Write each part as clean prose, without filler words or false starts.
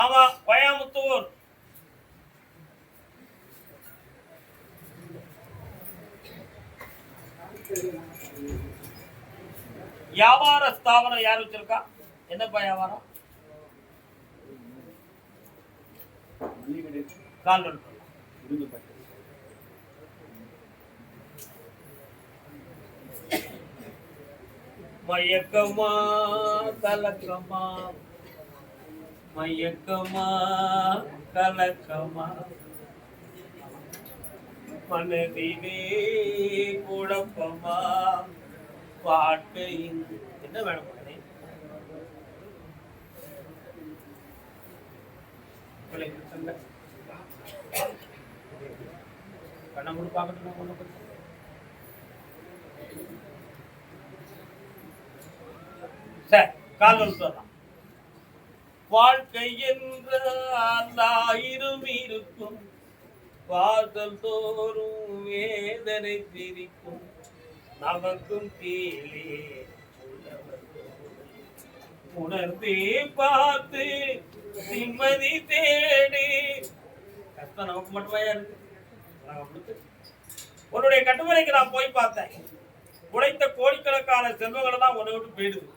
ஆமா, கோயம்புத்தூர். வியாபார ஸ்தாபனம் யார் வச்சிருக்கா? என்னப்பா வியாபாரம்? கால்வன். மயக்கமா கலக்கமா, மயக்கமா கலக்கமா, மனதிலே குழப்பமா, வாழ்க்கையின் என்ன வேணும் மகனே? கண்ண முடி பார்க்கட்டும். ஒண்ணு சரி, கால்வன் சொல்லலாம். வாழ்க்கை என்றால் 1000 இருக்கும், வாசல் தோறும் வேதனை சிரிக்கும், நமக்கும் கீழே உணர்ந்தே பார்த்து நிம்மதி தேடி. கஷ்டம் நமக்கு மட்டுமா இருக்கு? உன்னுடைய கட்டுமனைக்கு நான் போய் பார்த்தேன். உழைத்த கோடிக்கணக்கான செல்வங்கள் எல்லாம் உன்னை விட்டு போயிடுது.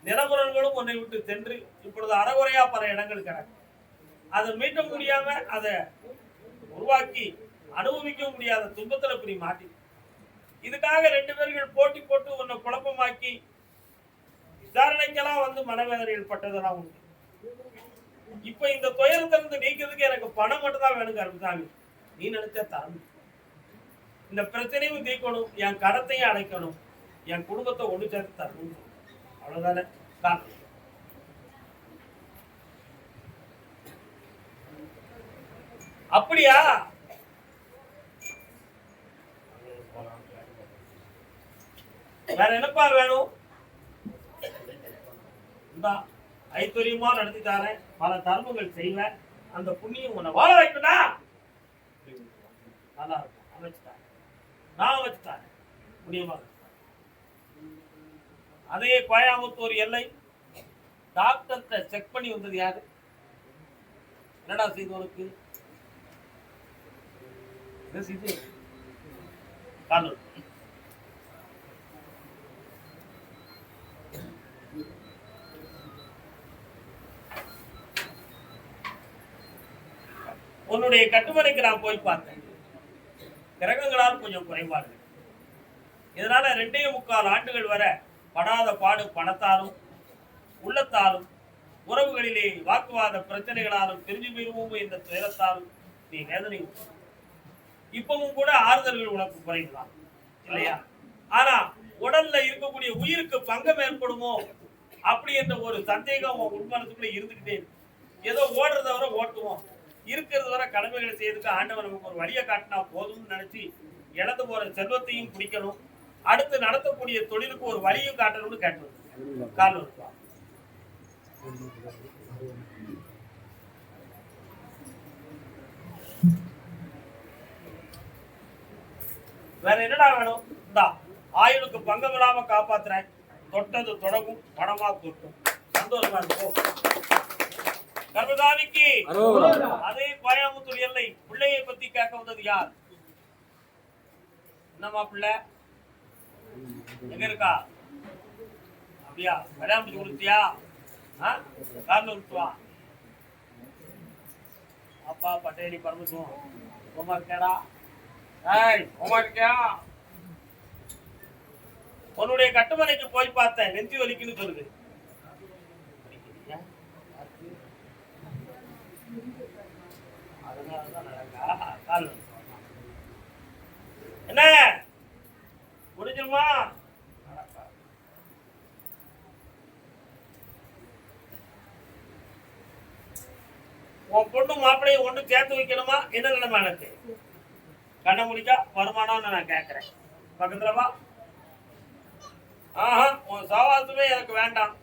நிலமுரல்களும் உன்னை விட்டு சென்று இப்பொழுது அறகுறையா பல இடங்கள் கிடக்கு. அதை மீட்ட முடியாம அதை உருவாக்கி அனுபவிக்க முடியாத துன்பத்துல இப்படி மாட்டி, இதுக்காக 2 பேர்கள் போட்டி போட்டு உன்னை குழப்பமாக்கி விசாரணைக்கெல்லாம் வந்து மனவேதனைகள் பட்டதெல்லாம் உண்டு. இப்ப இந்த துயரத்திலிருந்து நீக்கிறதுக்கு எனக்கு பணம் மட்டும் தான் வேணும் கருப்புசாமி. நீ நினைச்சா தரணும். இந்த பிரச்சனையும் தீர்க்கணும், என் கடத்தையும் அடைக்கணும், என் குடும்பத்தை ஒன்று சேர்த்து தரணும். அவ்வளவுதானே? அப்படியா? வேற என்னப்பா வேணும்? ஐஸ்வர்யமா நடத்தி தாரேன், பல தர்மங்கள் செய்வேன், அந்த புண்ணியம் உன்னை வாழ வைக்கணும்னா நல்லா இருக்கும். அமைச்சுட்டாங்க, நான் வச்சுட்டாங்க புண்ணியமா. அதே கோயம்புத்தூர் எல்லை டாக்டர்கிட்ட செக் பண்ணி வந்தது யாரு? என்னடா செய்து உனக்கு? உன்னுடைய கட்டுமனைக்கு நான் போய் பார்த்தேன். கிரகங்களால் கொஞ்சம் குறைபாடு. இதனால 2.25 ஆண்டுகள் வரை படாத பாடு பணத்தாலும் உள்ளத்தாலும் உறவுகளிலே வாக்குவாத பிரச்சனைகளாலும் பிரிஞ்சு போயிருவோம் என்ற துயரத்தாலும் நீ வேதனை. இப்பவும் கூட ஆறுதல்கள் உனக்கு குறைக்கலாம் இல்லையா? ஆனா உடல்ல இருக்கக்கூடிய உயிருக்கு பங்கம் ஏற்படுமோ அப்படி என்ற ஒரு சந்தேகம் உன் மனசுக்குள்ள இருந்துகிட்டே இருக்கு. ஏதோ ஓடுறத வரை ஓட்டுவோம், இருக்கிறது வரை கடமைகளை செய்யறதுக்கு ஆண்டவன் நமக்கு ஒரு வழியை காட்டினா போதும்னு நினைச்சு இழந்து போற செல்வத்தையும் பிடிக்கணும், அடுத்து நடத்தக்கூடிய தொழிலுக்கு ஒரு வழியும் காட்டணும்னு கேட்டு கால் வருவா. வேற என்னடா வேணும்? இந்தா ஆயுளுக்கு பங்கம் இல்லாம காப்பாத்துறேன், தொட்டது தொடங்கும் பணமா தொட்டும், சந்தோஷமா இருக்கும். கர்மதாமிக்கு அதே கோயம்புத்தூர் எல்லை பிள்ளையை பத்தி கேட்க வந்தது யார்? என்னமா பிள்ளை எங்க இருக்கா? அப்படியா? கல்யாணம் பண்ணி கொடுத்தியா? காரணம் அப்பா பட்டேலி பரமசுவம் ஓமா இருக்கா? ஓமா இருக்கியா? உன்னுடைய கட்டுமனைக்கு போய் பார்த்தேன், நெஞ்சு வலிக்குன்னு சொல்லுது. என்ன முடிஞ்சுமா? உன் பொண்ணு மாப்பிள்ளைய ஒன்று சேர்த்து வைக்கணுமா? என்ன நிலைமை எனக்கு? கண்ண முடிக்கா வருமானம்னு நான் கேட்கிறேன். பக்கத்துல வா. ஆஹா, உன் சவாசமே எனக்கு வேண்டாம்,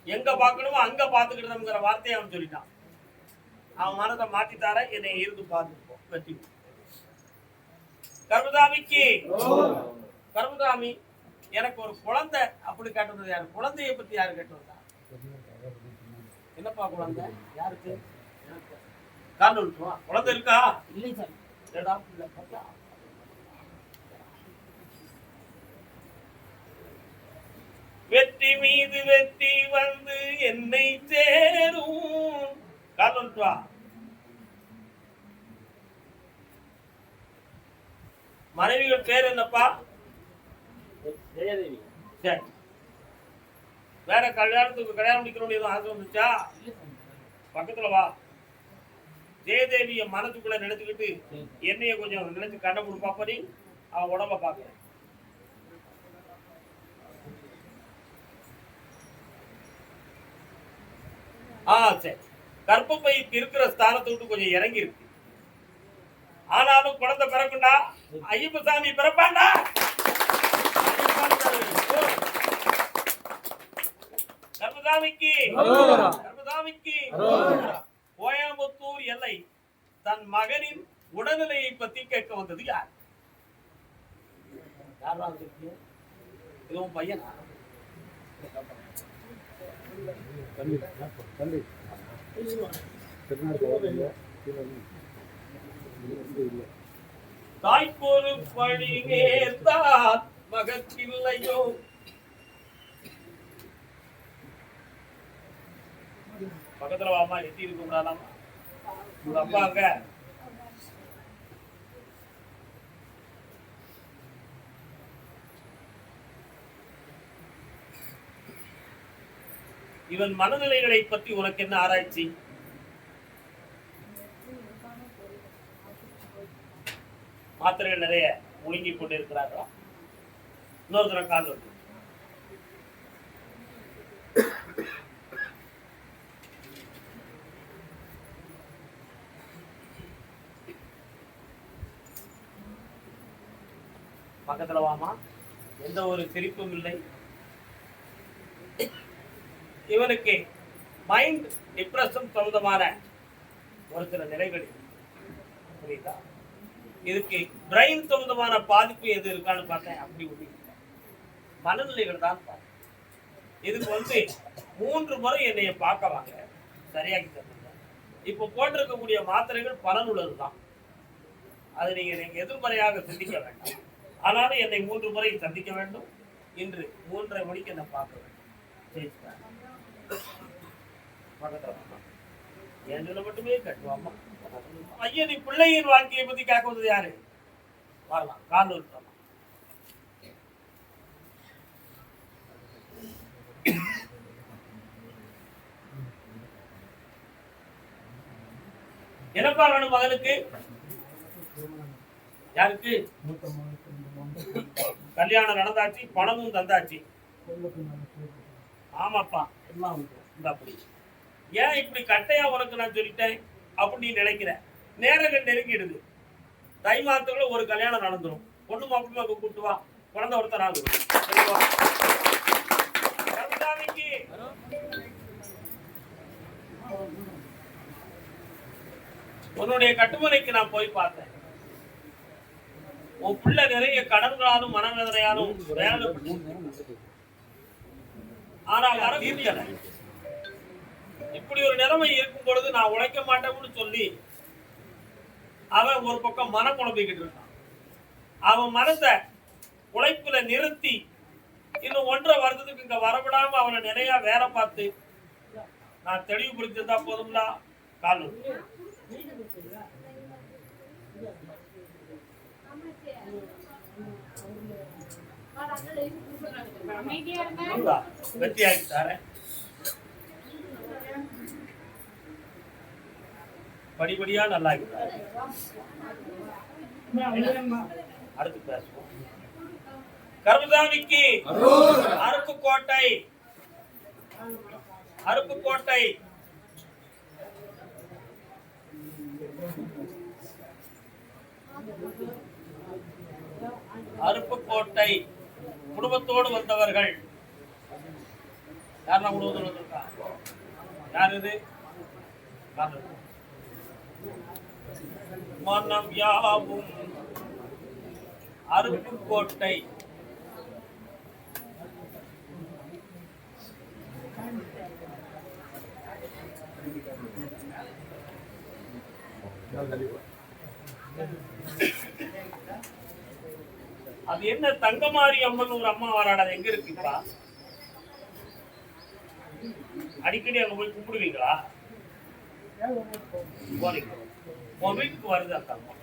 எங்க பார்க்கணுமோ அங்க பாத்துக்கிட்டோம்ங்கிற வார்த்தையை அவன் சொல்லிட்டான். அவன் மனதை மாத்தித்தார, என்னை இருந்து பார்த்துப்போம். வெற்றி. கர்மதாமிக்கு கர்மதாமி எனக்கு ஒரு குழந்தை அப்படி கேட்டது யாரு? குழந்தைய பத்தி யாரு கேட்டு வந்தா? என்னப்பா குழந்தை யாருக்கு? கால் விட்டுருவா. குழந்தை இருக்கா? இல்லை சார். வெற்றி மீது வெற்றி வந்து என்னை சேரும். கால் விட்டுருவா. மனைவிகள் பேர் என்னப்பா? ஜெயதேவி. சரி. வேற கல்யாணம் முடிக்கணும் எதுவும் ஆசை வந்துச்சா? பக்கத்துல வா. ஜெயதேவிய மனசுக்குள்ள நினைச்சுக்கிட்டு என்னைய கொஞ்சம் நினைச்சு கண்ண முடி பாப்படி. அவன் உடம்ப பாக்குறேன். சரி. கர்ப்பப்பைக்கு இருக்கிற ஸ்தானத்தை விட்டு கொஞ்சம் இறங்கி இருக்கு. ஆனாலும் குழந்தை பிறக்குண்டா. ஐயப்பசாமி பிறப்பாண்டா. கர்மசாமிக்கு கோயம்புத்தூர் எல்லை தன் மகனின் உடல்நிலையை பத்தி கேட்க வந்தது யார்? இதுவும் பையனா? தாய்க்கொரு பழி நேர்ந்தால் மகத்தில்லையோ. பக்கத்துல வாமா. எட்டி இருக்க கூடாதாமா? உங்க அப்பா அங்க. இவன் மனநிலைகளை பற்றி உனக்கு என்ன ஆராய்ச்சி? மாத்திரைகள் நிறைய முழுங்கி கொண்டு இருக்கிறார்களா? இன்னொரு தடவை கால் வந்து பக்கத்துல வாமா. எந்த ஒரு சிரிப்பும் இல்லை. இவனுக்கு மைண்ட் டிப்ரெஷன் சம்பந்தமான ஒரு சில நிலைகள் புரியுதா? இதுக்கு பிரெயின் சம்பந்தமான பாதிப்பு எது இருக்கான்னு பார்த்தேன். அப்படி ஒண்ணு மனநிலைகள் தான் பார்த்தேன். இதுக்கு 3 முறை என்னைய பார்க்க வாங்க, சரியாகி தருங்க. இப்போ போட்டிருக்கக்கூடிய மாத்திரைகள் பலனுள்ளதுதான். அது நீங்க எதிர்மறையாக சிந்திக்க வேண்டாம். ஆனாலும் என்னை 3 முறை சந்திக்க வேண்டும். இன்று 3:30 மணிக்கு என்னை பார்க்க வேண்டும். என்று மட்டுமே கட்டுவாமா. ஐயா, நீ பிள்ளையின் வாழ்க்கையை பத்தி கேட்க வந்தது யாரு? வரலாம். கால் விட்டுறலாம். என்னப்பா வேணும் மகனுக்கு? யாருக்கு? கல்யாணம் நடந்தாச்சு, பணமும் தந்தாச்சு. ஆமாப்பா, அப்படி ஏன் இப்படி கட்டையா உனக்கு நான் சொல்லிட்டேன் அப்படி நீ நினைக்கிற? நேரங்கள் நெருங்கிடுது. தை மாதத்துக்குள்ள ஒரு கல்யாணம் நடந்துடும். பொண்ணு மாப்பிள்ளை கூப்பிட்டு வா, குழந்தை ஒருத்தர் ஆகும். உன்னுடைய கட்டுமனைக்கு நான் போய் பார்த்தேன். உன் பிள்ளை நிறைய கடன்களாலும் மனவேதனையாலும் ஆனால் வர தீர்க்கல. இப்படி ஒரு நிலைமை இருக்கும் பொழுது நான் உழைக்க மாட்டேன்னு சொல்லி அவன் ஒரு பக்கம் மன குழம்பிக்கிட்டு இருக்கான். அவன் மனசை உழைப்புல நிறுத்தி இன்னும் 1.5 வருஷத்துக்கு இங்க வரவிடாம அவனை நிறைய வேலை பார்த்து நான் தெளிவுபடுத்திருந்தா போதும்ல. காலு வெற்றியாகி தரேன். படிப்படியா நல்லா அடுத்து பேசுவோம். கருமசாமிக்கு அருப்புக்கோட்டை அருப்புக்கோட்டை அருப்புக்கோட்டை குடும்பத்தோடு வந்தவர்கள் யாரெல்லாம் குடும்பத்தோடு வந்திருக்கா? யார் இது? மனம் யாவும் அருப்புக்கோட்டை அது என்ன தங்கமாரி அம்மன் ஒரு அம்மா வராடா, அது எங்க இருக்குப்பா? அடிக்கடி அங்க போய் கும்பிடுவீங்களா? உன் வீட்டுக்கு வருது அந்த அம்மா.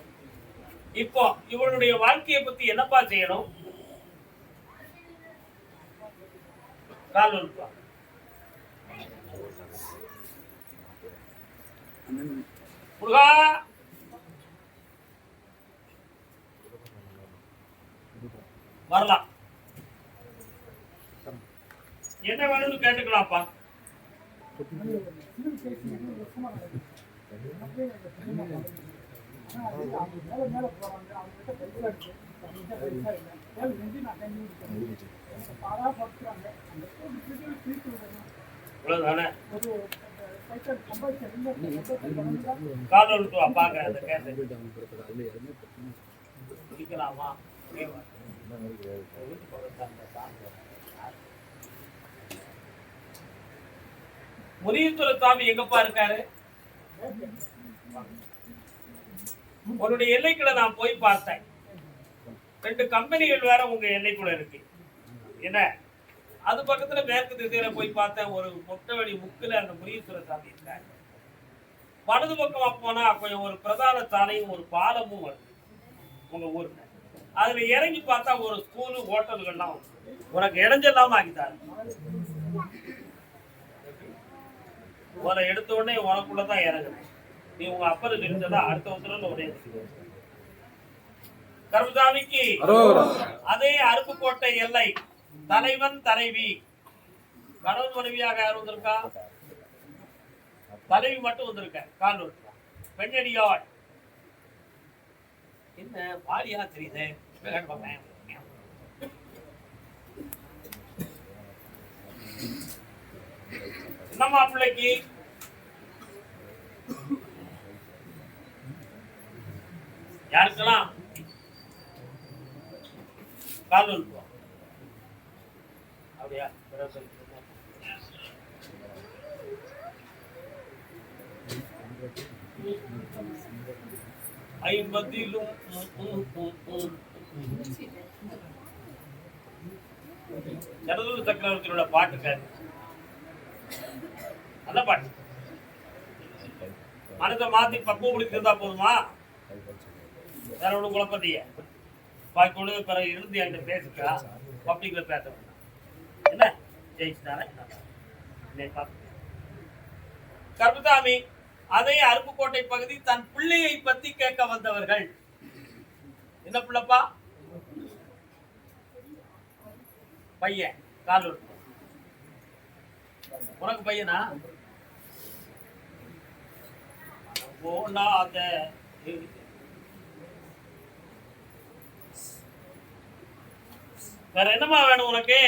இப்போ இவனுடைய வாழ்க்கையை பத்தி என்னப்பா செய்யணும்? கால் வந்துப்பா. முருகா, வரலாம். என்ன வேணும்னு கேட்டுக்கலாம்ப்பா. இவ்வளவுதானே? கால் வந்துட்டு பாக்க அந்த கேட்டு குடிக்கலாமா? முனியத்துறை சாமி எங்கப்பா இருக்காரு? உன்னுடைய எல்லைக்குள்ள நான் போய் பார்த்தேன். 2 கம்பெனிகள் வேற உங்க எல்லைக்குள்ள இருக்கு. என்ன, அது பக்கத்துல மேற்கு திசையில போய் பார்த்தேன். ஒரு மொட்டவெளி முக்குல அந்த முனீஸ்வர சாமி இருக்காரு. வலது பக்கமா போனா கொஞ்சம் ஒரு பிரதான சாலையும் ஒரு பாலமும் வருது உங்க ஊர்ல. அதுல இறங்கி பார்த்தா ஒரு ஸ்கூலு, ஹோட்டல்கள்லாம் உனக்கு இடைஞ்செல்லாம ஆகிட்டாரு. உன எடுத்த உடனே உனக்குள்ளதான் இறங்குறேன். நீ உங்க அப்பனுக்கு இருந்ததா அடுத்த உத்தரவுல உடைய கருமசாமிக்கு அதே அருப்புக்கோட்டை எல்லை. தலைவன் தலைவி, கணவன் மனைவியாக யார் வந்திருக்கா? தலைவி மட்டும் வந்திருக்க. கால் பெண்ணடியாள். என்ன பாலியா தெரியுது? என்னம்மா பிள்ளைக்கு? யாருக்கெல்லாம் கால் வந்துருவோம் அப்படியா? ஐம்பதிலும் ஜனதூர் சக்கரவர்த்தியோட பாட்டு நல்ல பாட்டு. மனதை மாத்தி பக்குவம் முடித்திருந்தா போதுமா? வேற ஒண்ணு குழப்பத்தைய பாக்கொண்டு பிறகு இருந்து என்கிட்ட பேசுக்கா. பப்ளிக்ல பேச வேண்டாம். என்ன ஜெயிச்சுட்டாரே கருமசாமி. அதே அருப்புக்கோட்டை பகுதி தன் பிள்ளையை பத்தி கேட்க வந்தவர்கள். என்ன பிள்ளைப்பா? பையன். கால் உனக்கு பையனா? போனாத வேற என்னமா வேணும் உனக்கு?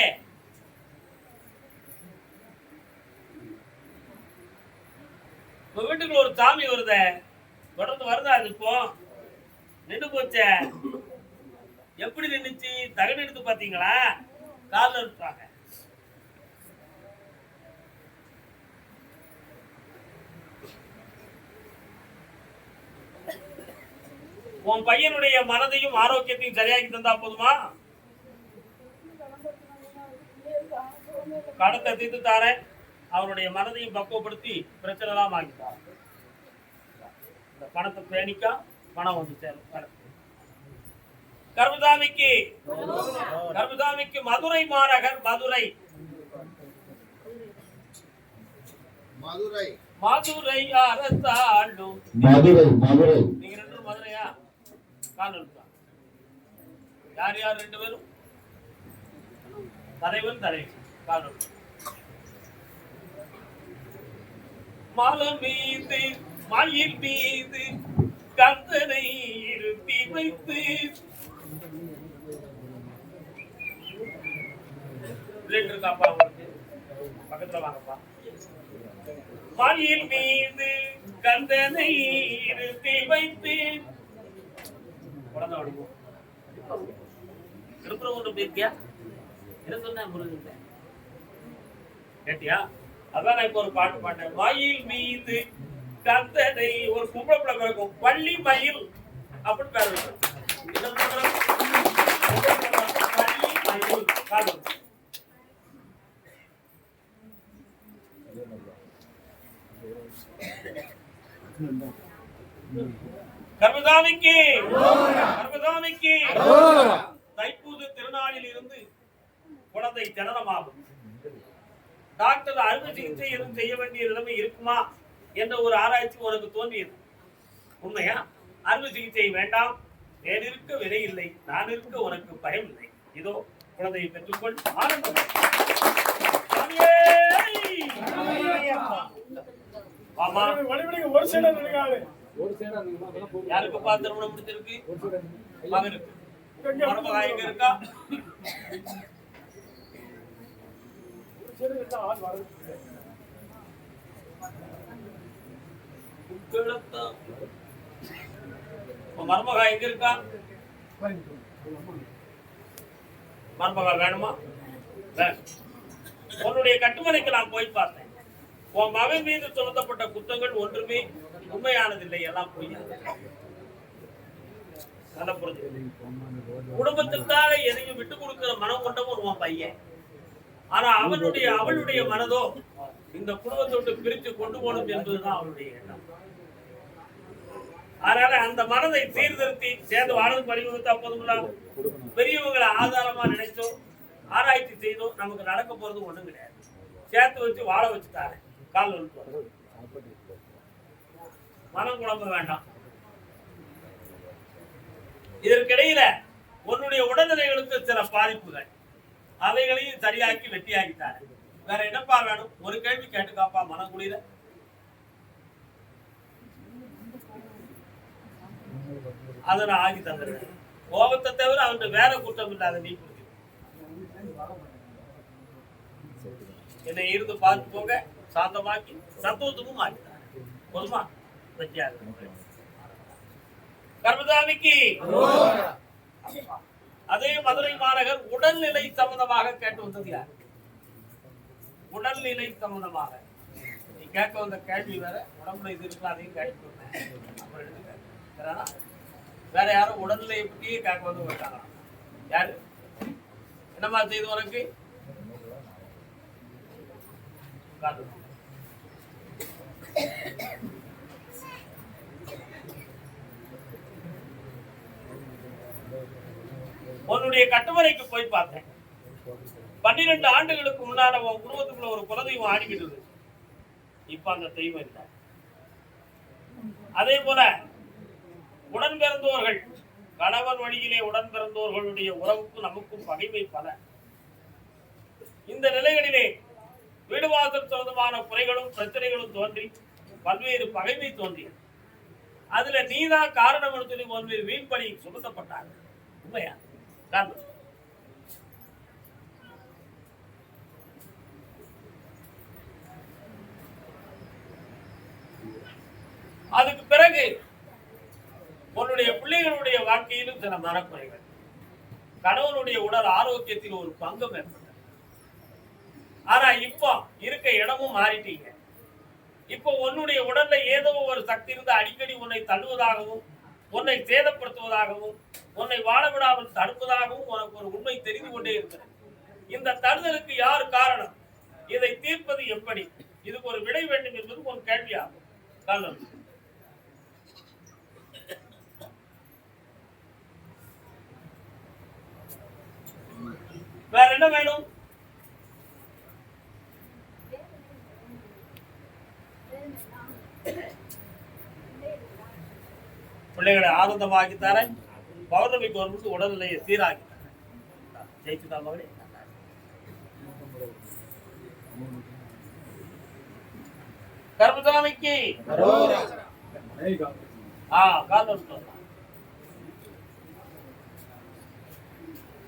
உங்க வீட்டுக்கு ஒரு சாமி வருத, தொடர்ந்து வருதா? அது இப்போ நின்று போச்ச. எப்படி நின்றுச்சு? தகடு எடுத்து பாத்தீங்களா? காலில் இருப்பாங்க. உன் பையனுடைய மனதையும் ஆரோக்கியத்தையும் சரியாக்கி தந்தா போதுமா? கடத்தை தீர்த்து தாரேன். அவருடைய மனதையும் பக்குவப்படுத்தி பிரச்சனை எல்லாம் ஆகிட்டார். இந்த பணத்தை பேணிக்கா பணம் வந்து சேரும். கருமசாமிக்கு மதுரை மாநகர். மதுரை அரசாண்டும். நீங்க 2 மதுரையா? கால் யார் யார் 2 பேரும்? தலைவன் தலைவி. கால் மலை மீது மயில் மீது கந்தனை இருத்தி வைத்து 2 இருக்காப்பா. பக்கத்துல வாங்கப்பா. மயில் மீது கந்தனை இருத்தி வைத்து குழந்தை வடிவோம். திருப்பூர் போயிருக்கியா? என்ன சொன்ன முருகன் கேட்டியா? அதான் நான் இப்ப ஒரு பாட்டு பாட்டேன். மயில் மீது கந்தனை ஒரு கும்பல பிள்ளை பிறக்கும் பள்ளி மயில் அப்படின்னு பேர் வைக்கும். பள்ளி மயில் காலம் கர்மசாமிக்கு தைப்பூச திருநாளில் இருந்து குழந்தை ஜனனமாகும். டாக்டர் அறுவை சிகிச்சை எதுவும் செய்ய வேண்டிய நிலைமை இருக்குமா என்ற ஒரு ஆராய்ச்சி உனக்கு தோன்றியது உண்மையா? அறுவை சிகிச்சை வேண்டாம், வேறிருக்க விலை இல்லை, நான் இருக்க உனக்கு பயம் இல்லை. இதோ குழந்தையை பெற்றுக்கொள், ஆனந்தம். யாருக்கு திருமணம் முடிச்சிருக்கு? மகனுக்கு. மருமகா எங்க இருக்கா? மருமகா எங்க இருக்கா? மருமகா வேணுமா? உன்னுடைய கட்டுமனைக்கு நான் போய் பார்த்தேன். உன் மகன் மீது சுமத்தப்பட்ட குற்றங்கள் ஒன்றுமே உண்மையானதில்லை, எல்லாம் பொய்யானது. குடும்பத்திற்காக எதையும் விட்டு கொடுக்கிற மனம் கொண்டவன் உன் பையன். ஆனா அவளுடைய மனதோ இந்த குடும்பத்தோடு பிரித்து கொண்டு போகணும் என்பதுதான் அவளுடைய எண்ணம். அதனால அந்த மனதை சீர்திருத்தி சேர்ந்து வாழ்ந்து பறிமுகத்தா போதும். பெரியவங்களை ஆதாரமா நினைச்சோம், ஆராய்ச்சி செய்தோம், நமக்கு நடக்க போறது ஒண்ணும் கிடையாது. சேர்த்து வச்சு வாழ வச்சுட்டாரு. கால் வந்து மனம் குழம்ப வேண்டாம். இதற்கிடையில உன்னுடைய உடல்நிலைகளுக்கு சில பாதிப்புகள், அவைகளையும் சரியாக்கி வெட்டியாக்கிட்டாரு. வேற என்னப்பா வேணும்? ஒரு கேள்வி கேட்டுக்காப்பா மனம் குளிர. அதை நான் ஆகி தந்துடுறேன். கோபத்தை தவிர அவன்கிட்ட வேற குற்றம் இல்லாத நீ என்னை இருந்து பார்த்து போக சாந்தமாக்கி சந்தோஷமும் ஆகிட்டார். போதுமா? கர்மசாமிக்கு அதே மதுரை மாநகர் உடல்நிலை சம்பந்தமாக கேட்டு வந்தது யார்? உடல்நிலை சம்பந்தமாக நீ கேட்க வந்த கேள்வி வேற, உடம்புல இது இருக்கு அதையும் கேட்டு வேற யாரும் உடல்நிலையை பற்றியே கேட்க வந்து விட்டாங்க. யாரு என்னமா செய்து உனக்கு? உன்னுடைய கட்டுமனைக்கு போய் பார்த்தேன். 12 ஆண்டுகளுக்கு முன்னால உன் குடும்பத்துக்குள்ள ஒரு குலதெய்வம் ஆடிக்கிட்டு. இப்ப அந்த தெய்வம் இல்லை. அதே போல உடன் பிறந்தோர்கள், கணவன் வழியிலே உடன் பிறந்தோர்களுடைய உறவுக்கும் நமக்கும் பகைமை பல. இந்த நிலைகளிலே வீடு வாசல் சொந்தமான குறைகளும் பிரச்சனைகளும் தோன்றி பல்வேறு பகைமை தோன்றியது. அதுல நீதான் காரணம் சொல்லி பல்வேறு வீண்பணி சுமத்தப்பட்டாங்க. உண்மையா? அதுக்கு பிறகு உன்னுடைய பிள்ளைகளுடைய வாழ்க்கையிலும் சில மனக்குறைகள், கணவனுடைய உடல் ஆரோக்கியத்தில் ஒரு பங்கம் ஏற்பட்டது. ஆனா இப்போ இருக்க இடமும் மாறிட்டீங்க. இப்போ உன்னுடைய உடல்ல ஏதோ ஒரு சக்தி இருந்து அடிக்கடி உன்னை தள்ளுவதாகவும், உன்னை சேதப்படுத்துவதாகவும், உன்னை வாழ விடாமல் தடுப்பதாகவும் உனக்கு ஒரு உண்மை தெரிந்து கொண்டே இருக்கிறது. இந்த தடுதலுக்கு யார் காரணம்? இதை தீர்ப்பது எப்படி? இதுக்கு ஒரு விடை வேண்டும் என்பது ஒரு கேள்வியாகும். வேற என்ன வேணும்? பிள்ளைகளை ஆனந்தமாக்கி தர, பௌர்ணமிக்கு வரும்போது உடல்நிலையை சீராக்கி தர. ஜெயிச்சுதா மகளே? கர்மசாமிக்கு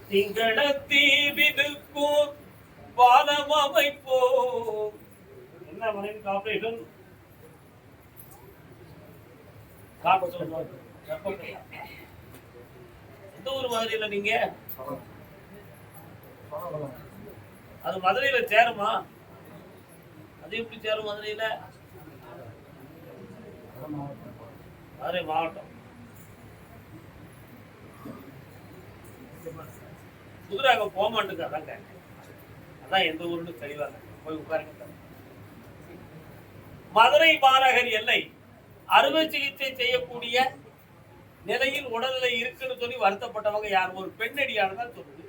திங்களத்தி விதுக்கும் பாலம் அமைப்போம். என்ன மனைவி கார்பரேஷன் எந்த ஊர் மதுரையில? நீங்க அது மதுரையில சேருமா? அது எப்படி சேரும் மதுரையில? மதுரை மாவட்டம். குதிரை அங்க போக மாட்டேங்க. அதான் கேட்டேன். அதான் எந்த ஊருன்னு தெளிவாங்க. போய் உட்காருங்க. மதுரை மாநகர் எல்லை அறுவை சிகிச்சை செய்யக்கூடிய நிலையில் உடல்நிலை இருக்குன்னு சொல்லி வருத்தப்பட்டவங்க யார்? ஒரு பெண்ணடியானதான் தான் சொல்லுது.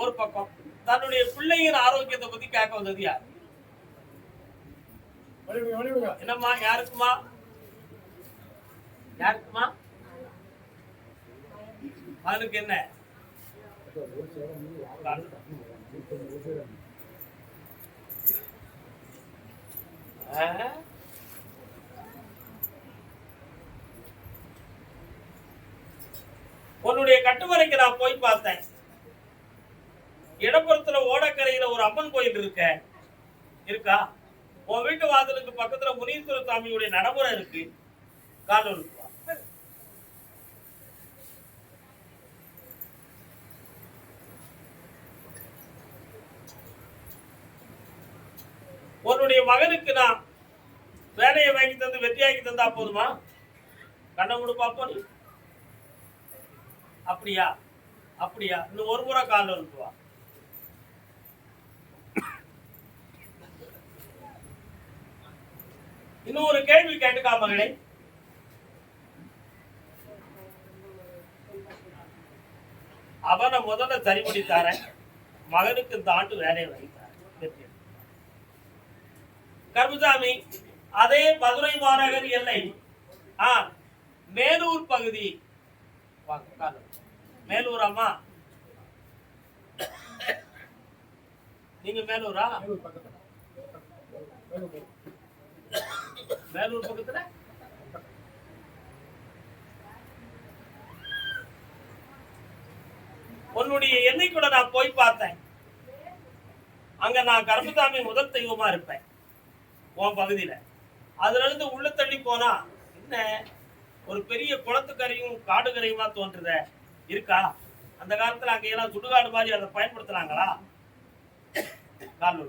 ஒரு பக்கம் தன்னுடைய பிள்ளையின் ஆரோக்கியத்தை பத்தி கேட்க வந்தது யார்? என்னம்மா? யாருக்குமா? யாருக்குமா? மகனுக்கு என்ன? உன்னுடைய கட்டுமனைக்கு நான் போய் பார்த்தேன். இடப்புறத்துல ஓடக்கரையில ஒரு அம்மன் கோயில் இருக்கா? உன் வீட்டு வாசலுக்கு பக்கத்துல முனீஸ்வர சாமியுடைய நடைமுறை இருக்கு. காலம் உன்னுடைய மகனுக்கு நான் வேலையை வாங்கி தந்து வெற்றியாக்கி தந்தா போதுமா? கண்ண முடி பாப்போம். அப்படியா? இன்னும் ஒரு முறை காலம் இருக்குவா. இன்னும் ஒரு கேள்வி கேட்டுக்கா மகளே. அவனை முதல்ல சரி பண்ணித்தார, மகனுக்கு இந்த ஆண்டு வேலையை வைத்தார். கருப்புசாமி, அதே மதுரை மாநகர் எல்லை மேலூர் பகுதி. மேலூர் அம்மா, நீங்க மேலூரா? மேலூர் பக்கத்துல உன்னுடைய எல்லை கூட நான் போய் பார்த்தேன். அங்க நான் கருப்புசாமி முதல் தெய்வமா இருப்பேன் உன் பகுதியில. அதுல இருந்து உள்ள தள்ளி போனா என்ன ஒரு பெரிய குளத்துக்கரையும் காடுகரையுமா தோன்றுத இருக்கா? அந்த காலத்துல அங்க எல்லாம் சுடுகாடு மாதிரி அதை பயன்படுத்துறாங்களா? கால்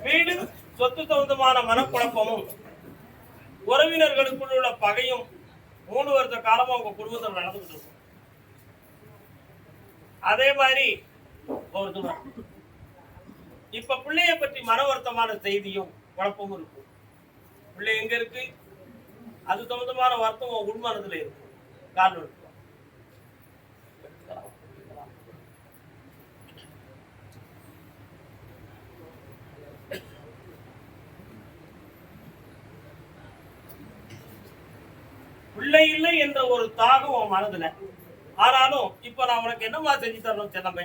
வீடு சொத்து சம்பந்தமான மனக்குழப்பமும் உறவினர்களுக்குள்ள உள்ள பகையும் 3 வருஷ காலமா உங்க குடும்பத்தில் நடந்துட்டு இருக்கும். அதே மாதிரி இப்ப பிள்ளைய பற்றி மன வருத்தமான செய்தியும் குழப்பமும் இருக்கும். பிள்ளை எங்க இருக்கு? அது சம்பந்தமான வருத்தம் உன் உள்மனத்துல இருக்கும். காரணம் இருக்கும். பிள்ளை இல்லை என்ற ஒரு தாகம் உன் மனதுல. ஆனாலும் இப்ப நான் உனக்கு என்னமா செஞ்சு தரணும் செல்லமே?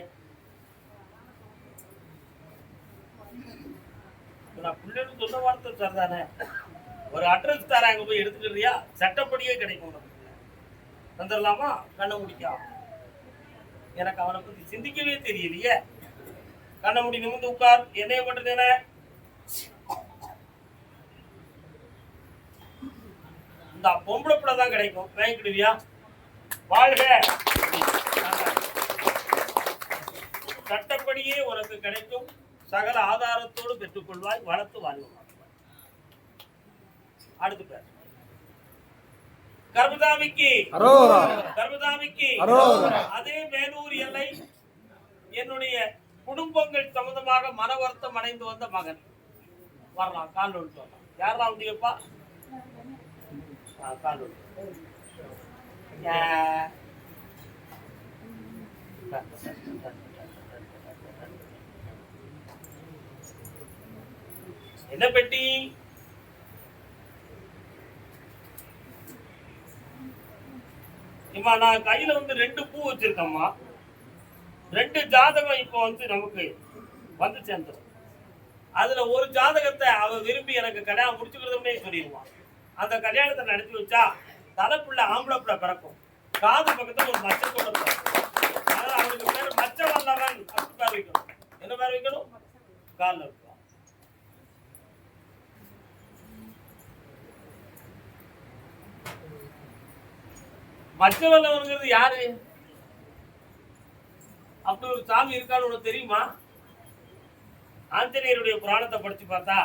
நான் பிள்ளைன்னு சொன்ன வார்த்தை சரிதானே? ஒரு அட்ரஸ் தர, அங்க போய் எடுத்துக்கிறியா? சட்டப்படியே கிடைக்கும் உனக்கு. தந்துடலாமா? கண்ண முடிக்கா? எனக்கு அவனை பத்தி சிந்திக்கவே தெரியலையே. கண்ண முடி நிமிந்து உட்கார். என்னைய பண்றது? இந்த பொம்பளை பிள்ளை தான் கிடைக்கும். வாங்கிக்கிடுவியா? வாழ்க. சட்டப்படியே உனக்கு கிடைக்கும். சகல ஆதாரத்தோடு பெற்றுக்கொள்வாய். வளர்த்து வாழ்வாய். அடுத்து பேர் கருப்புசாமிக்கு. அதே மேலூர் எல்லை என்னுடைய குடும்பங்கள் சம்பந்தமாக மன வருத்தம் அடைந்து வந்த மகன் வரலாம். கால் விட்டு வரலாம். யாரெல்லாம் வந்தீங்கப்பா? கால் விட்டு என்ன பெட்டி? இம்மா நான் கையில 2 பூ வச்சிருக்கேம்மா. 2 ஜாதகம் இப்போ நமக்கு வந்து சேர்ந்துடும். அதுல ஒரு ஜாதகத்தை அவ விரும்பி எனக்கு கல்யாணம் முடிச்சுக்கிறதுனே சொல்லிடுவான். அந்த கல்யாணத்தை நடத்தி வச்சா தலைப்புள்ள ஆம்பளை பிள்ளை பிறக்கும். காது பக்கத்துல ஒரு மச்சத்தோட பிறக்கும். அதனால அவனுக்கு பேரு மச்ச வல்லவன் அப்படி பேர் வைக்கணும். என்ன பேர் வைக்கணும்? காலில் இருக்கும். மச்சவல்லவனுங்கிறது யாரு? அப்படி ஒரு சாமி இருக்கான்னு உனக்கு தெரியுமா? ஆஞ்சநேயருடைய புராணத்தை படிச்சு பார்த்தா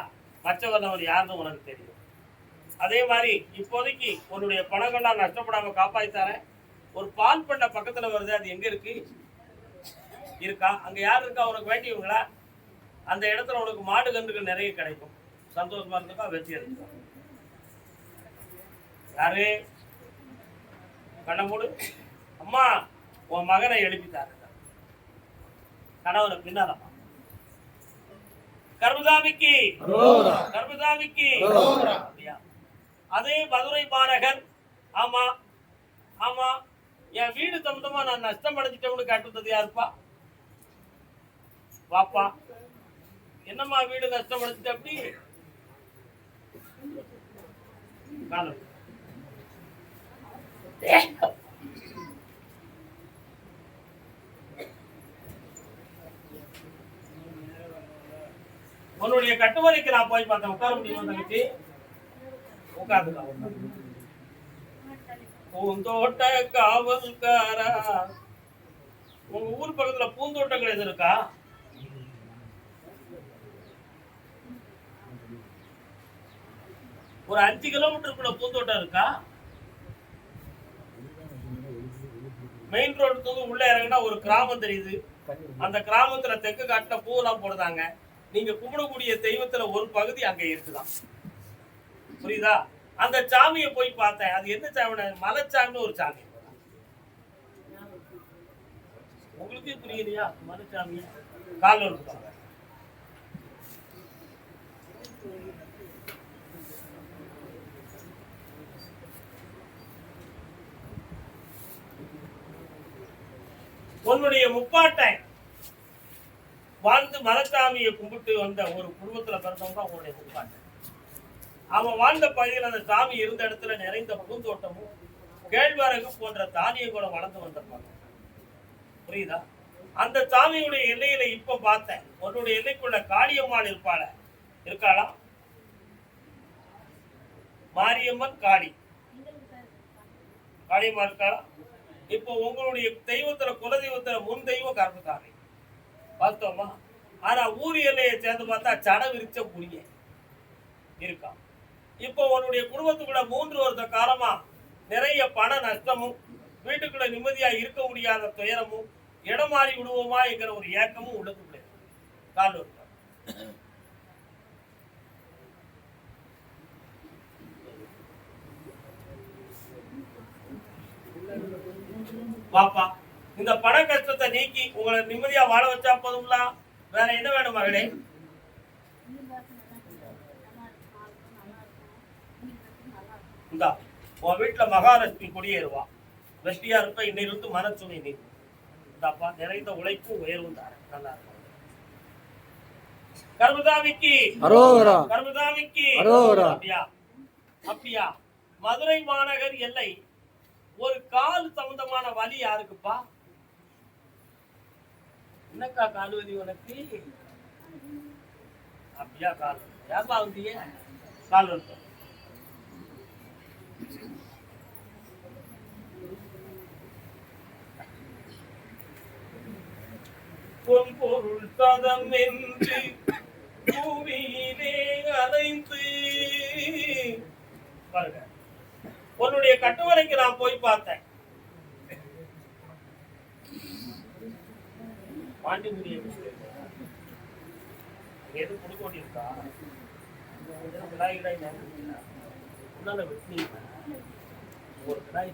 மச்சவல்லவன் யாருன்னு உனக்கு தெரியும். அதே மாதிரி இப்போதைக்கு உன்னுடைய பணங்கள்லாம் நஷ்டப்படாம காப்பாத்தாரேன். ஒரு பால் பண்ண பக்கத்துல வருது, அது எங்க இருக்கு? இருக்கா? அங்க யாரு இருக்கா உனக்கு வேண்டியவங்களா? அந்த இடத்துல உனக்கு மாடு கன்றுகள் நிறைய கிடைக்கும். சந்தோஷமா இருந்துக்கா, வெற்றி எடுத்துக்கோ. யாரு? கண்ண மூடு. அம்மா உன் மகனை எழுப்பித்தாரு. கணவனை பின்னாலம்மா. கர்மசாமிக்கு கர்மசாமிக்கு. அதே மதுரை மாநகர். ஆமா ஆமா, என் வீடு சம்பந்தமா நான் நஷ்டம் அடைஞ்சிட்டோம்னு காட்டுறது யாருப்பா? வாப்பா, என்னம்மா வீடு நஷ்டம் அடைஞ்சிட்ட? அப்படி உன்னுடைய கட்டுமனைக்கு நான் போய் பார்த்தேன். உட்கார முடியும் தங்கச்சி? உட்காந்துக்கலாம். பூந்தோட்ட காவல்காரா, உங்க ஊர் பக்கத்துல பூந்தோட்டங்கள் எது இருக்கா? ஒரு 5 கிலோமீட்டருக்குள்ள பூந்தோட்டம் இருக்கா? மெயின் ரோடு உள்ள இறங்கினா ஒரு கிராமம் தெரியுது. அந்த கிராமத்துல தெற்கு காட்டுல பூவெல்லாம் போடுறாங்க. நீங்க கும்பிடக்கூடிய தெய்வத்துல ஒரு பகுதி அங்க இருக்குதான். புரியுதா? அந்த சாமியை போய் பார்த்தேன். அது என்ன சாமி? மலைச்சாமின்னு ஒரு சாமி. உங்களுக்கு புரியலையா? மலைச்சாமி கால இருக்காங்க. உன்னுடைய முப்பாட்டை வாழ்ந்து மலைச்சாமியை கும்பிட்டு வந்த ஒரு குடும்பத்துல பிறந்தவங்க தான் உன்னுடைய முப்பாட்டை. அவன் வாழ்ந்த பகுதியில் அந்த சாமி இருந்த இடத்துல நிறைந்த பூந்தோட்டமும் கேழ்வரகு போன்ற தானியங்களும் வளர்ந்து வந்திருப்பாங்க. புரியுதா? அந்த சாமியுடைய எல்லையில இப்ப பார்த்தேன். உன்னுடைய எல்லைக்குள்ள காளியம்மாள் இருப்பாள, இருக்காளா? மாரியம்மன் காளி காளியம்மா இருக்காளா? இப்போ உங்களுடைய தெய்வத்துல குலதெய்வத்துல முன் தெய்வம் கர்மசாமி பார்த்தோமா? ஆனா ஊர் எல்லையை சேர்ந்து பார்த்தா சட விரிச்ச புரிய இருக்கா. இப்போ உன்னுடைய குடும்பத்துக்குள்ள 3 வருஷ காலமா நிறைய பண நஷ்டமும், வீட்டுக்குள்ள நிம்மதியா இருக்க முடியாத துயரமும், இடம் மாறி விடுவோமா என்கிற ஒரு ஏக்கமும் உள்ளதுக்குள்ள கால் வருது. பாப்பா, இந்த பண கஷ்டத்தை நீக்கி உங்களை நிம்மதியா வாழ வச்சா போதும்ல. வேற என்ன வேணும் மகளே? இந்தா உன் வீட்டுல மகாலட்சுமி குடியேறுவா. வெற்றியா இருப்ப. இன்னிலிருந்து மனச்சுமை நீ. இந்தாப்பா, நிறைந்த உழைப்பும் உயர்வும் தார. நல்லா இருக்கும். கர்மசாமிக்கு கர்மசாமிக்கு. அப்படியா? அப்படியா? மதுரை மாநகர் எல்லை ஒரு கால் சம்பந்தமான வலி யாருக்குப்பா? என்னக்கா கால் வலி உனக்கு? அப்படியா? கால் யாருப்பா வந்தீங்க? கால் வந்து பொன்பொருள் சதம் என்று பூமியிலே அலைந்து பாருங்க. உன்னுடைய கட்டுமனைக்கு நான் போய் பார்த்தேன். பாண்டிமுடிய எது கொடுக்கோட்டி இருக்கா? ஒரு கிடாய்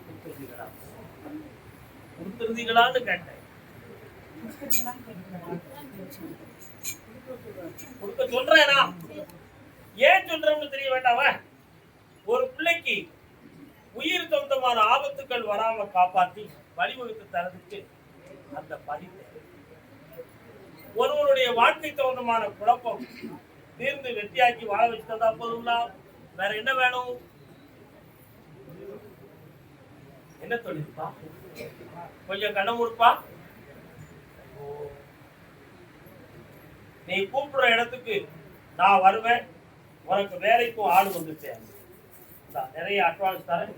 கொடுத்துருந்தீங்களான்னு கேட்டேன். கொடுக்க சொல்றேனா? ஏன் சொல்றேன்னு தெரிய வேண்டாம? ஒரு பிள்ளைக்கு உயிர் சொந்தமான ஆபத்துக்கள் வராம காப்பாற்றி வழிவகுத்து தரதுக்கு அந்த பதிவு. ஒருவருடைய வாழ்க்கை சொந்தமான குழப்பம் தீர்ந்து வெற்றியாக்கி வாழ வச்சுட்டதா போதும்னா வேற என்ன வேணும்? என்ன தொழில்ப்பா? கொஞ்சம் கண்ண மூடுப்பா. நீ கூப்பிடுற இடத்துக்கு நான் வருவேன். உனக்கு வேலைக்கும் ஆள் வந்துட்டேன். நிறைய அட்வான்ஸ் தரேன்.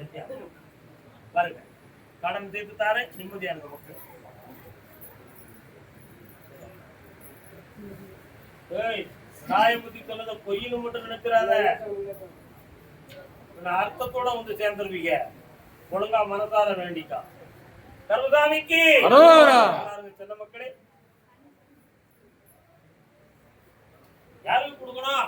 பாருங்க, கடன் தீர்த்து தாரேன், நிம்மதியா இருங்க மக்கள். ஏய், தாயை பத்தி சொன்னதை பொய்னு மட்டும் நினைக்கிறாத, அர்த்தத்தோட வந்து சேர்ந்துருவீங்க. ஒழுங்கா மனதார வேண்டிக்கா. கருதாமிக்கு சின்ன மக்களே யாருக்கு கொடுக்கணும்?